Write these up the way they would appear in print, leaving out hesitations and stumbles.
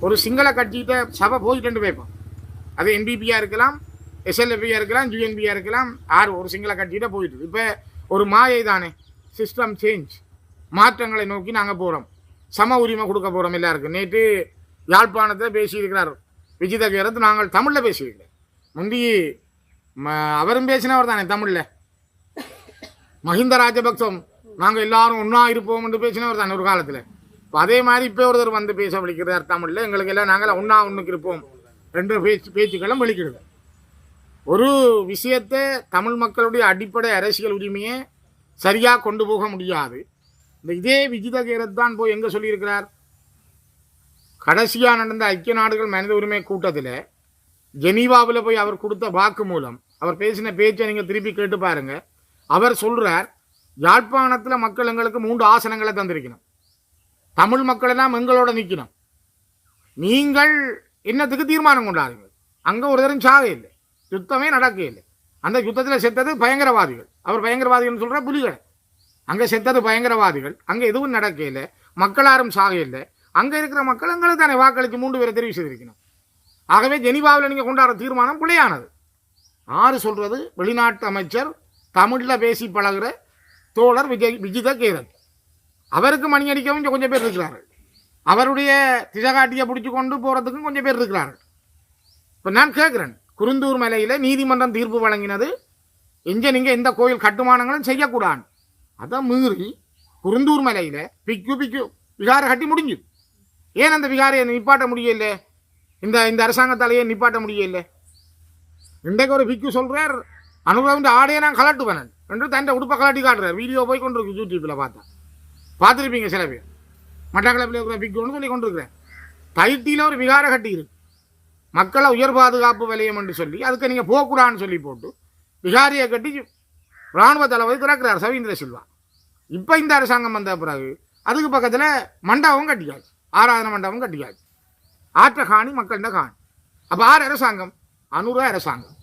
ஒரு சிங்கள கட்சிகிட்ட சபை போயிட்டு வைப்போம். அது என்பிபியாக இருக்கலாம், எஸ்எல்எஃபியாக இருக்கலாம், யூஎன்பியாக இருக்கலாம், ஒரு சிங்கள கட்சிகிட்ட போயிட்டு. இப்போ ஒரு மாயை தானே, சிஸ்டம் சேஞ்ச், மாற்றங்களை நோக்கி நாங்கள் போகிறோம். சம உரிமை கொடுக்க போகிறோம் எல்லாருக்கும். நேற்று யாழ்ப்பாணத்தில் பேசியிருக்கிறார் விஜித கேரத். நாங்கள் தமிழில் பேசியிருக்கிறேன். முந்தி அவரும் பேசினவர் தானே தமிழில். மஹிந்த ராஜபக்சம் நாங்கள் எல்லாரும் ஒன்றா இருப்போம் என்று பேசினவர் தானே ஒரு காலத்தில். இப்போ அதே மாதிரி இப்போ ஒருத்தர் வந்து பேச வலிக்கிறார் தமிழில். எங்களுக்கு எல்லாம் நாங்கள் ஒன்றுக்கு இருப்போம் ரெண்டு பேச்சுக்களும் வெளிக்கிடுது. ஒரு விஷயத்தை தமிழ் மக்களுடைய அடிப்படை அரசியல் உரிமையை சரியாக கொண்டு போக முடியாது. இதே விஜித கேரத் தான் போய் எங்கே சொல்லியிருக்கிறார்? கடைசியாக நடந்த ஐக்கிய நாடுகள் மனித உரிமை கூட்டத்தில் ஜெனீவாவில் போய் அவர் கொடுத்த வாக்கு மூலம் அவர் பேசின பேச்சை நீங்கள் திருப்பி கேட்டு பாருங்கள். அவர் சொல்கிறார், யாழ்ப்பாணத்தில் மக்கள் எங்களுக்கு 3 ஆசனங்களை தந்திருக்கணும், தமிழ் மக்கள் எல்லாம் எங்களோட நிற்கணும், நீங்கள் என்னத்துக்கு தீர்மானம் கொண்டாடுங்க. அங்கே ஒரு தரம் சாக இல்லை, யுத்தமே நடக்க இல்லை. அந்த யுத்தத்தில் செத்தது பயங்கரவாதிகள். அவர் பயங்கரவாதிகள்னு சொல்கிற புலிகளை. அங்கே செத்தது பயங்கரவாதிகள். அங்கே எதுவும் நடக்க இல்லை, மக்கள் யாரும் சாக இல்லை. அங்கே இருக்கிற மக்கள் எங்களுக்கு தானே வாக்களித்து 3 பேரை தெரிவு செய்திருக்கணும். ஆகவே ஜெனீவாவில் நீங்கள் கொண்டாடுற தீர்மானம் பிழையானது. ஆறு சொல்கிறது வெளிநாட்டு அமைச்சர், தமிழில் பேசி பழகிற தோழர் விஜித கேரத். அவருக்கு மணி அடிக்கவும் கொஞ்சம் பேர் இருக்கிறார்கள். அவருடைய திசகாட்டியை பிடிச்சி கொண்டு போகிறதுக்கும் கொஞ்சம் பேர் இருக்கிறார்கள். இப்போ நான் கேட்குறேன், குருந்தூர் மலையில் நீதிமன்றம் தீர்ப்பு வழங்கினது இங்கே நீங்கள் எந்த கோயில் கட்டுமானங்களும் செய்யக்கூடாது. அதை மீறி குருந்தூர் மலையில் பிக்கு விகார கட்டி முடிஞ்சுது. ஏன் அந்த விகாரையை நிப்பாட்ட முடியல? இந்த அரசாங்கத்தாலேயே நிப்பாட்ட முடியல. இன்றைக்கு ஒரு பிக்கு சொல்கிறார், அனுபவம் ஆடையை நான் கலட்டுவேன் என்று தன் உடுப்பை கலட்டி காட்டுறார். வீடியோ போய் கொண்டு இருக்கு யூடியூப்பில் பார்த்துருப்பீங்க சில பேர். மட்டக்களப்பில் இருக்கிற பிக்கு ஒன்று சொல்லி கொண்டு இருக்கிறேன். தைட்டியில் ஒரு விகார கட்டி இருக்கு, மக்களை உயர் பாதுகாப்பு வலயம் என்று சொல்லி அதுக்கு நீங்கள் போகக்கூடாதுன்னு சொல்லி போட்டு விகாரியை கட்டி இராணுவ தளபதி திறக்கிறார் சவீந்திர சில்வா. இப்போ இந்த அரசாங்கம் வந்த பிறகு அதுக்கு பக்கத்தில் மண்டபம் கட்டிக்காச்சு, ஆராதனை மண்டபம் கட்டிக்காச்சு. ஆற்ற காணி மக்கள்கிட்ட காணி. அப்போ அரசாங்கம் அனுர அரசாங்கம்.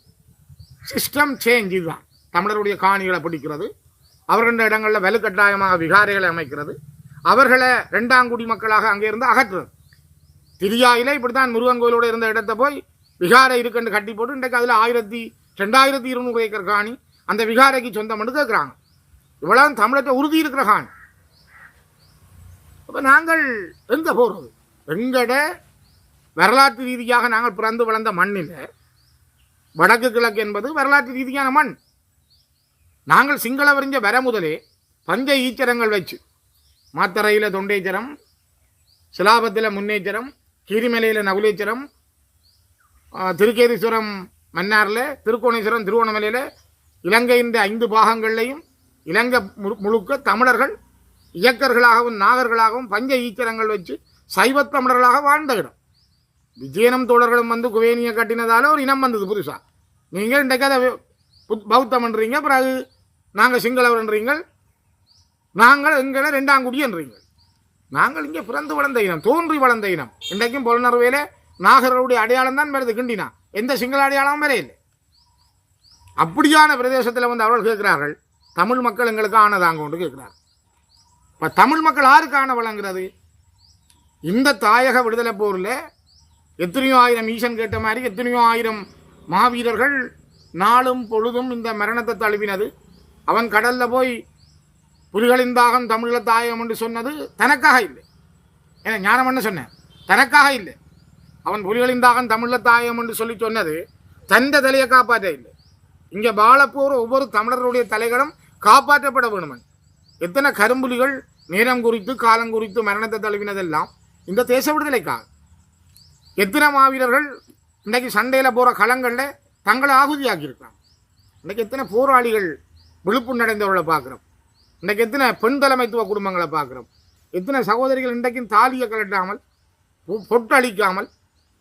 System change. இதுதான் தமிழருடைய காணிகளை பிடிக்கிறது, அவர்கள் இடங்களில் வலுக்கட்டாயமாக விகாரைகளை அமைக்கிறது, அவர்களை 2ஆம் குடி மக்களாக அங்கே இருந்து அகற்றுறது. திரியாயில் இப்படி தான் முருகன் கோயிலோடு இருந்த இடத்தை போய் விகாரை இருக்குன்னு கட்டி போட்டு இன்றைக்கு அதில் 2200 ஏக்கர் காணி அந்த விகாரைக்கு சொந்தம் என்று கேட்குறாங்க. இவ்வளவு தமிழத்தை உறுதி இருக்கிற காணி. அப்போ நாங்கள் எங்கே போகிறது? எங்கட வரலாற்று ரீதியாக நாங்கள் பிறந்து வளர்ந்த மண்ணில் வடக்கு கிழக்கு என்பது வரலாற்று ரீதியான மண். நாங்கள் சிங்கள வரிஞ்ச வர முதலே பஞ்ச ஈச்சரங்கள் வச்சு மாத்தரையில் தொண்டேச்சரம், சிலாபத்தில் முன்னேச்சரம், கீரிமலையில் நகுலேச்சரம், திருக்கேதீஸ்வரம் மன்னாரில், திருக்கோணேஸ்வரம் திருவோணமலையில், இலங்கையின் 5 பாகங்கள்லையும் இலங்கை முழுக்க தமிழர்கள் இயக்கர்களாகவும் நாகர்களாகவும் பஞ்ச ஈச்சரங்கள் வச்சு சைவத் தமிழர்களாக வாழ்ந்த இடம். விஜயனம் தோழர்களும் வந்து குவேனியை கட்டினதால ஒரு இனம் வந்தது புதுசாக. நீங்கள் இன்றைக்கு அதை பௌத்தம்ன்றீங்க, பிறகு நாங்கள் சிங்களவர்ன்றீங்கள், நாங்கள் எங்களை 2ஆம் குடி என்றீங்கள். நாங்கள் இங்கே பிறந்து வளர்ந்த இனம், தோன்றி வளர்ந்த இனம். இன்றைக்கும் புலனர்வையில் நாகர்களுடைய அடையாளம் தான் வருது. கிண்டினா எந்த சிங்கள அடையாளமும் வர இல்லை. அப்படியான பிரதேசத்தில் வந்து அவர்கள் கேட்கிறார்கள், தமிழ் மக்கள் எங்களுக்கு ஆனதாங்க கொண்டு கேட்கிறார். இப்போ தமிழ் மக்கள் யாருக்கு ஆன வழங்குறது? இந்த தாயக விடுதலை போரில் எத்தனையோ ஆயிரம் ஈசன் கேட்ட மாதிரி எத்தனையோ ஆயிரம் மாவீரர்கள் நாளும் பொழுதும் இந்த மரணத்தை தழுவினது. அவன் கடலில் போய் புலிகளின் தாகம் தமிழ தாயம் என்று சொன்னது தனக்காக இல்லை. ஏன்னா ஞானம்னு சொன்னேன், தனக்காக இல்லை. அவன் புலிகளின் தாகம் தமிழ தாயம் என்று சொல்லி சொன்னது தந்த தலையை காப்பாற்ற இல்லை. இங்கே வாழப்போகிற ஒவ்வொரு தமிழர்களுடைய தலைகளும் காப்பாற்றப்பட வேணுமன். எத்தனை கரும்புலிகள் நேரம் குறித்து காலம் குறித்து மரணத்தை தழுவினதெல்லாம் இந்த தேச விடுதலைக்காக. எத்தனை மாவீரர்கள் இன்றைக்கு சண்டையில் போகிற களங்களில் தங்களை ஆகுதியாக்கியிருக்காங்க. இன்றைக்கு எத்தனை போராளிகள் விழுப்பு நடந்தவர்களை பார்க்குறோம். இன்றைக்கு எத்தனை பெண் தலைமைத்துவ குடும்பங்களை பார்க்குறோம். எத்தனை சகோதரிகள் இன்றைக்கும் தாலியை கலட்டாமல் பொட்டு அளிக்காமல்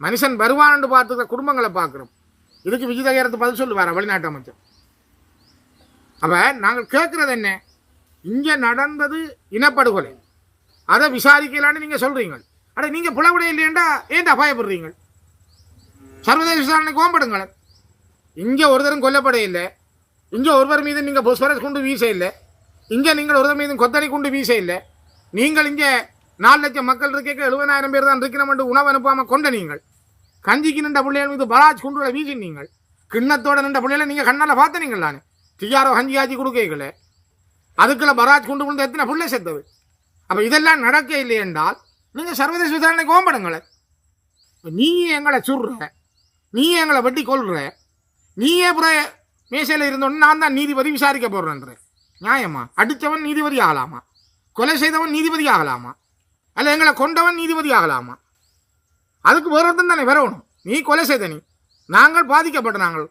மனுஷன் வருவான் என்று பார்த்துக்கிற குடும்பங்களை பார்க்குறோம். இதுக்கு விஜித கேரத் பதில் சொல்லுவார் வெளிநாட்டு அமைச்சர். அப்போ நாங்கள் கேட்குறது என்ன? இங்கே நடந்தது இனப்படுகொலை, அதை விசாரிக்கலான்னு நீங்கள் சொல்கிறீங்க. அட நீங்கள் புலவிட இல்லையேண்டா ஏன்டா பயப்படுறீங்க? சர்வதேச விசாரணைக்கு ஓம்படுங்களேன். இங்கே ஒருத்தரும் கொல்லப்பட இல்லை, இங்கே ஒருவர் மீது நீங்கள் பொஸ்பரஸ் கொண்டு வீச இல்லை, இங்கே நீங்கள் ஒருவர் மீது கொத்தனை கொண்டு வீச இல்லை. நீங்கள் இங்கே 4 லட்சம் மக்கள் இருக்க 70,000 பேர் தான் இருக்கணும் என்று உணவு அனுப்பாமல் கொண்ட நீங்கள் கஞ்சிக்கு நின்ற பிள்ளைகள் மீது பராஜ் குண்டுகளை வீசினீங்கள். கிண்ணத்தோட நின்ற பிள்ளைகளை நீங்கள் கண்ணால் பார்த்தனீங்கள். நான் டிஆர்ஓ கஞ்சி ஆட்சி கொடுக்கல, அதுக்குள்ள பராஜ் குண்டு கொண்டு எத்தனை பிள்ளை செத்தது. அப்போ இதெல்லாம் நடக்க இல்லை என்றால் நீங்கள் சர்வதேச விசாரணைக்கு ஓம்படுங்களேன். நீ எங்களை சுடுற, நீ எங்களை வெட்டி கொள்ற, நீயே புற மேசையில் இருந்தோன்னு நான் தான் நீதிபதி விசாரிக்க போடுறேன்ற நியாயமா? அடித்தவன் நீதிபதி ஆகலாமா? கொலை செய்தவன் நீதிபதி ஆகலாமா? அல்ல எங்களை கொண்டவன் நீதிபதி ஆகலாமா? அதுக்கு வேறொருத்தன் தானே வரணும். நீ கொலை செய்த, நீ நாங்கள் பாதிக்கப்பட்ட, நாங்கள்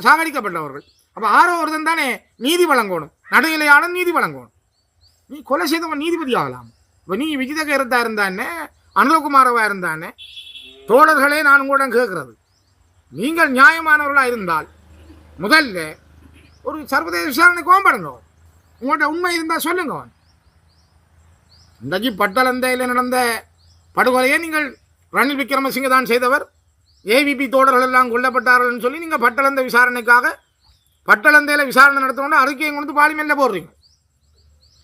சாகடிக்கப்பட்டவர்கள். அப்போ ஆரோ ஒருத்தன் தானே நீதி வழங்கணும், நடுநிலையாளன் நீதி வழங்கணும். நீ கொலை செய்தவன் நீதிபதி ஆகலாம். இப்போ நீ விஜிதகரத்தா இருந்தானே, அனுரகுமாரவா இருந்தானே, தோழர்களே நான் உங்களிடம் கேட்கறது, நீங்கள் நியாயமானவர்களாக இருந்தால் முதல்ல ஒரு சர்வதேச விசாரணைக்கு ஓம்படுங்க. உங்கள்கிட்ட உண்மை இருந்தால் சொல்லுங்க. இன்றைக்கு பட்டலந்தையில் நடந்த படுகொலையை நீங்கள் ரணில் விக்ரமசிங்க தான் செய்தவர், ஏவிபி தோழர்கள் எல்லாம் கொல்லப்பட்டார்கள் சொல்லி நீங்கள் பட்டலந்த விசாரணைக்காக பட்டலந்தையில் விசாரணை நடத்தணும்னு அறிக்கையை கொண்டு பார்லிமெண்ட்டில் போடுறீங்க.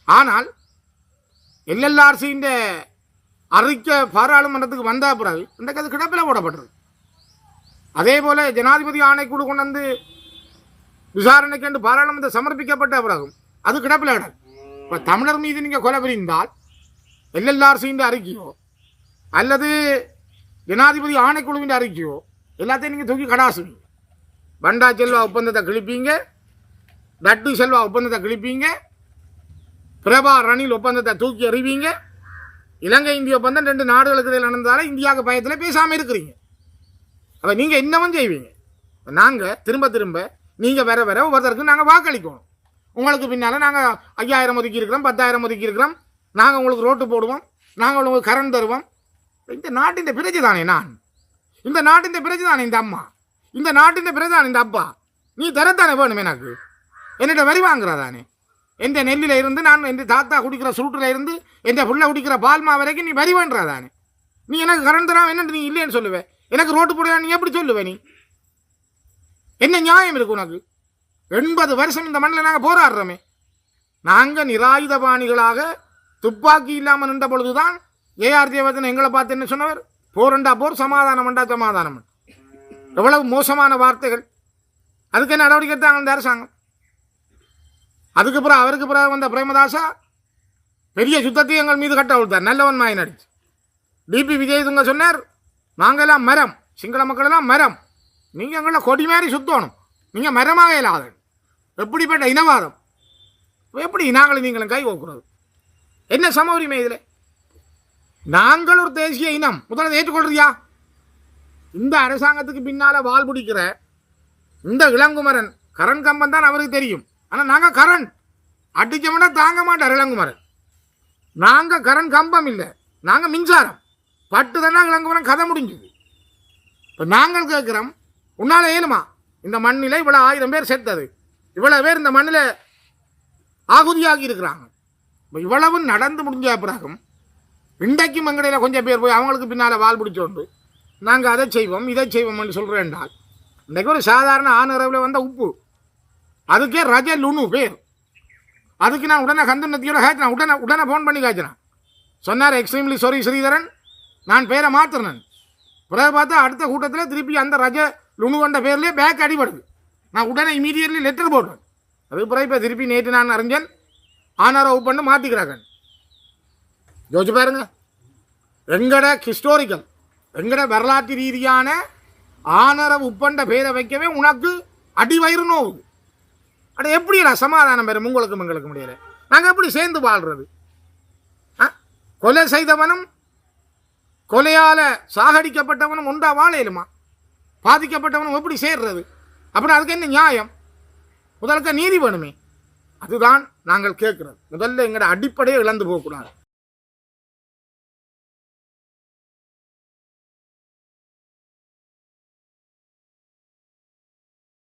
ஆனால் எல்எல்ஆர்சியின் அறிக்கை பாராளுமன்றத்துக்கு வந்த பிறகு இன்றைக்கு அது கிடப்பில் போடப்பட்டது. அதே போல் ஜனாதிபதி ஆணைக்குழு கொண்டு வந்து விசாரணைக்கு என்று பாராளுமன்றம் சமர்ப்பிக்கப்பட்ட பிறகும் அது கிடப்பில் கிடக்கு. இப்போ தமிழர் மீது நீங்கள் கொலை புரிந்தால் எல்எல்ஆர்சியின் அறிக்கையோ அல்லது ஜனாதிபதி ஆணைக்குழுவின் அறிக்கையோ எல்லாத்தையும் நீங்கள் தூக்கி கடாசுவீங்க. பண்டா செல்வா ஒப்பந்தத்தை கிழிப்பீங்க, டட்டு செல்வா ஒப்பந்தத்தை கிழிப்பீங்க, பிரபா ரணில் ஒப்பந்தத்தை தூக்கி எறிவீங்க. இலங்கை இந்திய ஒப்பந்தம் 2 நாடுகளுக்கு இடையில் நடந்தாலும் இந்தியாவுக்கு பயத்தில் பேசாமல் இருக்கிறீங்க. அப்போ நீங்கள் என்னவும் செய்வீங்க. நாங்கள் திரும்ப திரும்ப நீங்கள் வர வர ஒவ்வொருத்தருக்கு நாங்கள் வாக்களிக்கணும். உங்களுக்கு பின்னால் நாங்கள் 5000 ஒதுக்கி இருக்கிறோம், 10,000 ஒதுக்கி இருக்கிறோம், நாங்கள் உங்களுக்கு ரோட்டு போடுவோம், நாங்கள் உங்களுக்கு கரண்ட் தருவோம். இந்த நாட்டின் பிரஜை தானே நான், இந்த நாட்டின் பிரஜை தானே இந்த அம்மா, இந்த நாட்டின் பிரஜை தானே இந்த அப்பா. நீ தரத்தானே வேணும் எனக்கு, என்னிட்ட வரி வாங்குறதானே. எந்த நெல்லில் இருந்து நான் என் தாத்தா குடிக்கிற சுருட்டில் இருந்து எந்த புள்ள குடிக்கிற பால்மா வரைக்கும் நீ வரி வேண்டுறதானே. நீ எனக்கு கரண்ட் தராம என்னட்டு நீ இல்லைன்னு சொல்லுவேன், எனக்கு ரோட்டு போடுவா நீ எப்படி சொல்லுவேன்? நீ என்ன நியாயம் இருக்கு உனக்கு? 80 வருஷம் இந்த மண்ணில் நாங்கள் போராடுறோமே. நாங்கள் நிராயுதபாணிகளாக துப்பாக்கி இல்லாமல் நின்ற பொழுதுதான் ஏஆர் தேவதன் எங்களை பார்த்து என்ன சொன்னவர்? போரண்டா போர், சமாதானம் வேண்டா சமாதானம். எவ்வளவு மோசமான வார்த்தைகள். அதுக்கு என்ன நடவடிக்கை எடுத்தாங்க இந்த அரசாங்கம்? அதுக்கு பிறகு அவருக்கு பிறகு வந்த பிரேமதாசா பெரிய சுத்தத்தை எங்கள் மீது கட்ட விழுத்தார், நல்லவன் மாயின் அடிச்சு. டிபி விஜயதுங்க சொன்னார், நாங்கள்லாம் மரம், சிங்கள மக்கள் எல்லாம் மரம், நீங்கள் எங்களை கொடி மாதிரி சுத்தணும், நீங்கள் மரமாக இல்லாத. எப்படிப்பட்ட இனவாதம்! எப்படி நாங்களும் நீங்களும் கை கோக்குறது? என்ன சம உரிமை இதில்? நாங்கள் ஒரு தேசிய இனம், முதல்ல ஏற்றுக்கொள்றியா? இந்த அரசாங்கத்துக்கு பின்னால் வால் பிடிக்கிற இந்த இளங்குமரன் கரண் கம்பன் தான் அவருக்கு தெரியும். ஆனால் நாங்கள் கரண் அடிச்சோம்னா தாங்க மாட்டார் இளங்குமரன். நாங்கள் கரண் கம்பம் இல்லை, நாங்கள் மின்சாரம் பட்டு தானே இளங்குமரன் கதை முடிஞ்சுது. இப்போ நாங்கள் கேட்குறோம், உன்னால் ஏழுமா இந்த மண்ணில் இவ்வளோ 1000 பேர் செத்தது, இவ்வளோ பேர் இந்த மண்ணில் ஆகுதியாகி இருக்கிறாங்க. இப்போ இவ்வளவு நடந்து முடிஞ்ச பிறகும் இன்றைக்கும் எங்கடையில் கொஞ்சம் பேர் போய் அவங்களுக்கு பின்னால் வால் பிடிச்சோண்டு நாங்கள் அதை செய்வோம் இதை செய்வோம்னு சொல்கிறேன் என்றால், இன்றைக்கு ஒரு சாதாரண ஆணரவில் வந்த உப்பு அதுக்கே ரஜ லுனு பேர். அதுக்கு நான் உடனே கந்தனத்தியோட காய்ச்சினேன், உடனே ஃபோன் பண்ணி காய்ச்சினேன். சொன்னார், எக்ஸ்ட்ரீம்லி சாரி ஸ்ரீதரன், நான் பேரை மாற்றுறேன். பிறகு பார்த்தா அடுத்த கூட்டத்தில் திருப்பி அந்த ரஜ லுனு கொண்ட பேர்லேயே பேக் அடிபடுது. நான் உடனே இமீடியட்லி லெட்டர் போட்டேன். அதுக்கு பிறகு இப்போ திருப்பி நேற்று நான் அறிஞன் ஆனரவு பண்ணி மாற்றிக்கிறாங்க. யோசிச்சு பாருங்க, எங்கட ஹிஸ்டோரிக்கல் எங்கட வரலாற்று ரீதியான ஆனரவு உப்பண்ட பேரை வைக்கவே உனக்கு அடி வயிறு நோவுது. அட எப்படிடா சமாதானம் பெறும் உங்களுக்கும் எங்களுக்கு முடியல? நாங்கள் எப்படி சேர்ந்து வாழ்றது? கொலை செய்தவனும் கொலையால் சாகடிக்கப்பட்டவனும் ஒன்றா வாழையிலுமா? பாதிக்கப்பட்டவனும் எப்படி சேர்றது? அப்படி அதுக்கு என்ன நியாயம்? முதலுக்கு நீதி வேணுமே. அதுதான் நாங்கள் கேட்குறது. முதல்ல எங்களோட அடிப்படையை இழந்து போகக்கூடாது.